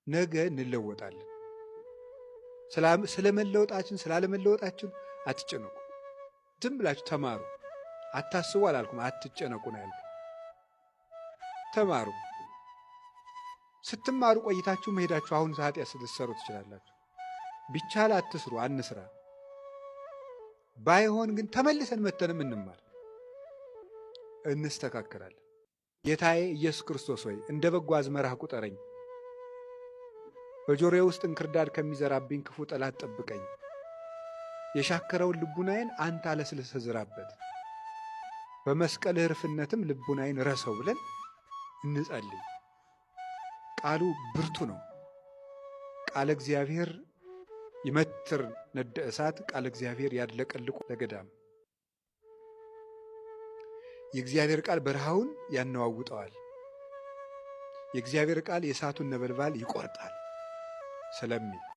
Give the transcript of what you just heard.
ነገ እንለወጣለን። ስለመለወጣችን ስላለመለወጣችን አትጨነቁ። ዝም ብላችሁ ተማሩ። አታስቡ አላልኩም፣ አትጨነቁ ነው ያልኩት። ተማሩ። ስትማሩ ቆይታችሁ መሄዳችሁ አሁን ኃጢአት ስትሰሩ ትችላላችሁ። ቢቻል አትስሩ፣ አንስራ። ባይሆን ግን ተመልሰን መተንም እንማር፣ እንስተካከላለን። ጌታዬ ኢየሱስ ክርስቶስ ሆይ እንደ በጎ አዝመራህ ቁጠረኝ፣ በጆሮዬ ውስጥ እንክርዳድ ከሚዘራብኝ ክፉ ጠላት ጠብቀኝ። የሻከረውን ልቡናዬን አንተ አለስልሰህ ዝራበት፣ በመስቀልህ ርፍነትም ልቡናዬን ረሰው ብለን እንጸልይ። ቃሉ ብርቱ ነው። ቃለ እግዚአብሔር ይመትር ነደ እሳት፣ ቃለ እግዚአብሔር ያድለቀልቁ ለገዳም። የእግዚአብሔር ቃል በረሃውን ያነዋውጠዋል። የእግዚአብሔር ቃል የእሳቱን ነበልባል ይቆርጣል ስለሚል